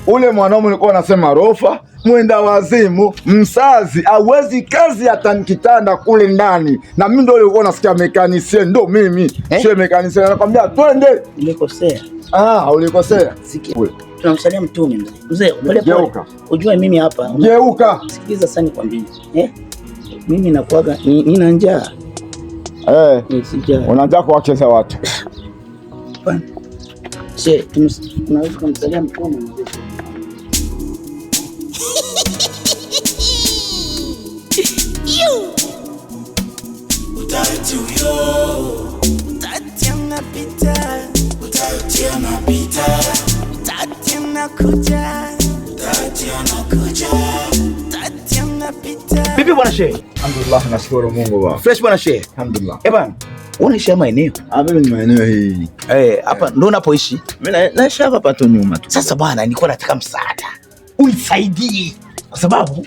Ule mwanaume ulikuwa unasema rofa, mwenda wazimu, msazi, hawezi kazi hata nikitanda kule ndani. Na mimi ndio ulikuwa unasikia mekanisie, ndo mimi. Sio mekanisie, nakwambia twende. Nilikosea. Ulikosea. Tunamsalia mtume mzee. Mzee, pole pole. Ujue mimi hapa. Geuka. Sikiliza sana nikwambie. Mimi nakuaga nina njaa. Una njaa kwa kucheza watu. Bwana. Tunaweza kumsalia mtume mzee. Vipi bwana Shehe? Alhamdulillah, nashukuru Mungu bwana. Fresh bwana Shehe. Alhamdulillah. Bwana, unaishi maeneo? Mimi ni maeneo hii. Hapa ndo unapoishi? Mimi naishi hapa tu nyuma tu. Sasa bwana, nilikuwa nataka msaada. Unisaidie kwa sababu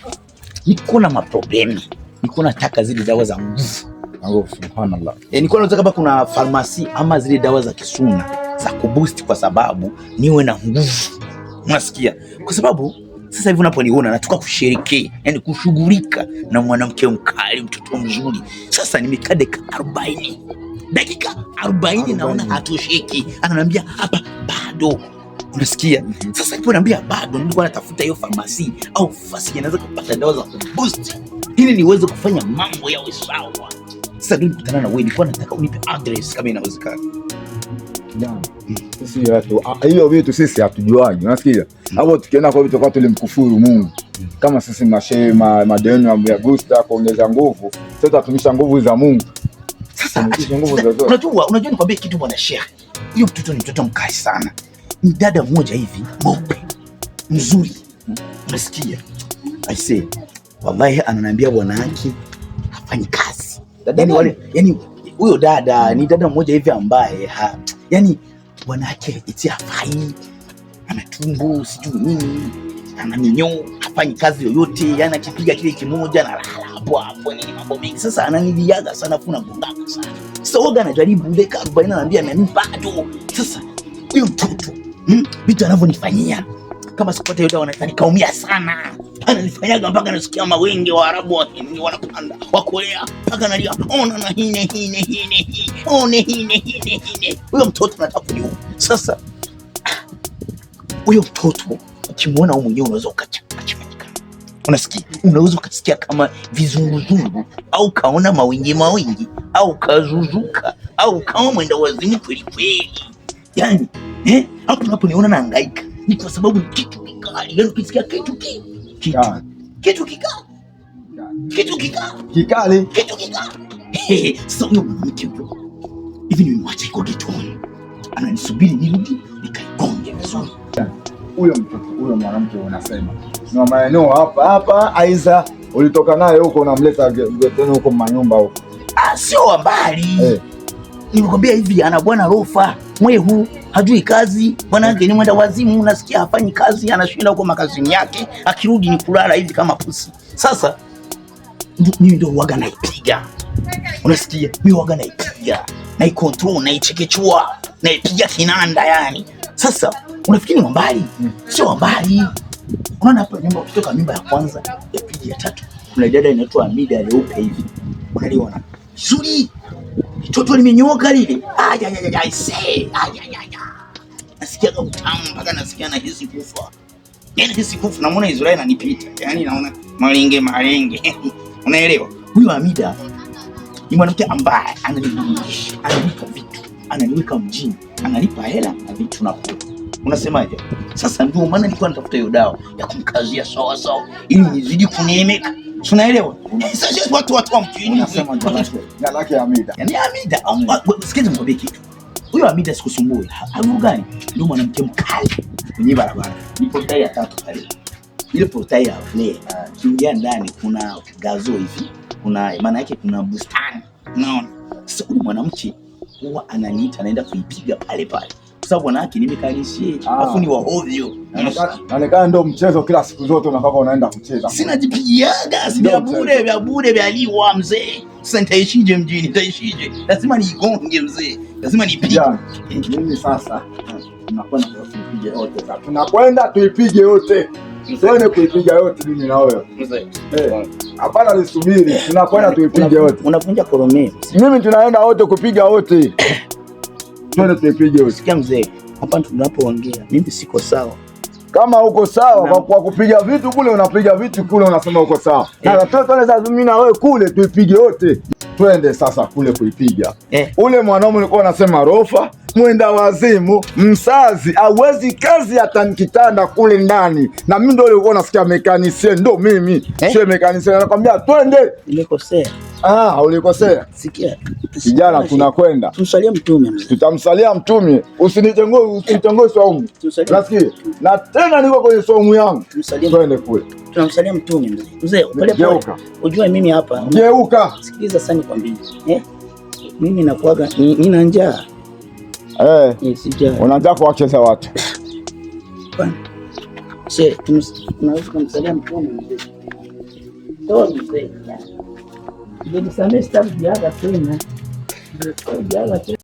niko na maproblemi. Niko nataka zile dawa za nguvu. Subhanallah. Nilikuwa nataka kama kuna farmasi ama zile dawa za kisuna za kuboost kwa sababu niwe na nguvu. Unasikia? Kwa sababu sasa hivi unaponiona nataka kushiriki, yani kushughulika na mwanamke mkali, mtoto mzuri. Sasa nimekaa dakika 40 naona hatosheki. Ananiambia hapa bado. Unasikia? Sasa nilipoambia bado, nilikuwa natafuta hiyo farmasi au fasi inaweza kupata dawa za kuboost ili niweze kufanya mambo yawe sawa. Sasa ndio nikutana na wewe, nilikuwa nataka unipe address kama inawezekana. Sisi watu hiyo vitu sisi hatujuaji, unasikia? Hapo tukienda kwa vitu kwa tulimkufuru Mungu. Kama sisi mashehe madeni ya booster kuongeza nguvu, sasa tumisha nguvu za Mungu. Sasa nguvu za zote. Unajua nikwambie kitu bwana Sheikh. Huyo mtoto ni mtoto mkali sana. Ni dada mmoja hivi, mweupe, mzuri. Unasikia? I say, wallahi ananiambia bwana yake hafanyi kazi. Yani huyo dada ni dada mmoja hivi ambaye yani bwana yake eti hafai, ana tumbo sijui nini, ana minyoo, hafanyi kazi yoyote, yani akipiga kile kimoja na hapo nini mambo mengi. Sasa ananiliaga sana, funa ngonganga sana. Sasa woga anajaribu ile 40 ananiambia na mimi bado. Sasa huyo mtoto vitu anavyonifanyia kama sikupata hiyo dawa nikaumia sana. Ananifanyaga mpaka nasikia mawenge wa Arabu wanapanda wa Korea mpaka nalia ona na hine huyo mtoto nataka kuniua. Sasa huyo mtoto ukimwona wewe mwenyewe unaweza ukachanganyika. Unasikia? Unaweza ukasikia kama vizunguzungu au kaona mawenge au kazuzuka au kama mwenda wazimu kweli kweli. Yani hapo niona nahangaika. Ni kwa sababu kitu kikali. Yani ukisikia kitu kikali. Sasa huyo mwanamke hivi nimemwacha iko getoni, ananisubiri nirudi nikaigonge vizuri. Huyo mwanamke unasema na maeneo hapa aiza ulitoka naye huko unamleta getoni huko manyumba huko? Sio mbali. Nilikwambia hivi ana bwana rofa mwehu, hajui kazi, bwana yake ni mwenda wazimu. Unasikia hafanyi kazi, anashinda huko makazini yake, akirudi ni kulala hivi kama pusi. Sasa mimi ndio huaga naipiga. Unasikia? Mimi huaga naipiga, naicontrol, naichekechua, naipiga kinanda yani. Sasa unafikiri ni mbali? Sio mbali. Unaona hapa nyumba, ukitoka nyumba ya kwanza, ya pili, ya tatu, kuna dada inaitwa Amida leupe hivi. Unaliona vizuri? Toto limenyooka lile. I say. Nasikia kama utamu mpaka nasikia na hisi kufa. Yani hisi kufa, namuona Israeli ananipita. Yani naona malenge. Unaelewa? Huyu Amida ni mwanamke ambaye ananiburudisha, ananipa vitu, ananiweka mjini, ananipa hela na vitu na kula. Unasemaje? Sasa ndio maana nilikuwa natafuta hiyo dawa ya kumkazia sawa ili nizidi kuneemeka. Unaelewa? Sasa watu wa mjini nasema galaki Amida. Yani Amida, sikiza mwambie kitu. Huyo Amida sikusumbue. Hapo gani? Ndio mwanamke mkali kwenye barabara. Nipo tai ya 3 pale. Ile portai ya flare. Kiingia ndani kuna gazo hivi. Kuna maana yake kuna bustani. Unaona? Sasa huyu mwanamke huwa ananiita naenda kuipiga pale. Kwa sababu wanawake nimekanishie, afu ni wa ovyo. Naonekana ndio mchezo kila siku zote unataka unaenda kucheza. Sina jipigiaga, si vya bure vya liwa mzee. Sasa nitaishije mjini? Nitaishije? Lazima niigonge mzee. Lazima nipige. Mimi sasa nakwenda kwa tuipige wote sasa. Tunakwenda tuipige yote. Twende kuipiga yote mimi na wewe. Hapana nisubiri. Tunakwenda tuipige yote. Unavunja koromeo. Mimi tunaenda wote kupiga wote. Twende tuipige yote. Sikia mzee, hapa tunapoongea mimi siko sawa. Kama uko sawa kwa kupiga vitu kule unapiga vitu kule unasema uko sawa. Na twende sasa mimi na wewe kule tuipige yote. Twende sasa kule kuipiga. Ule mwanaume ulikuwa unasema rofa, mwenda wazimu, msazi, hawezi kazi hata nikitanda kule ndani. Na mimi ndio ulikuwa unasikia mekanisie, ndo mimi. Sio mekanisie, nakwambia twende. Nimekosea. Ulikosea. Sikia. Kijana tunakwenda. Tumsalie mtume mzee. Tutamsalia mtume. Usinitongoe saumu. Nasikia. Na tena niko kwenye saumu yangu. Twende kule. Tunamsalia mtume mzee. Mzee, pole pole. Ujue mimi hapa. Geuka. Sikiliza sana nikwambie. Mimi nakuaga nina njaa. Sija. Unaanza kuwacheza watu. Tunaweza kumsalia mtume mzee. Ndio mzee. Ndio nisamee sitarudia tena. Ndio tena.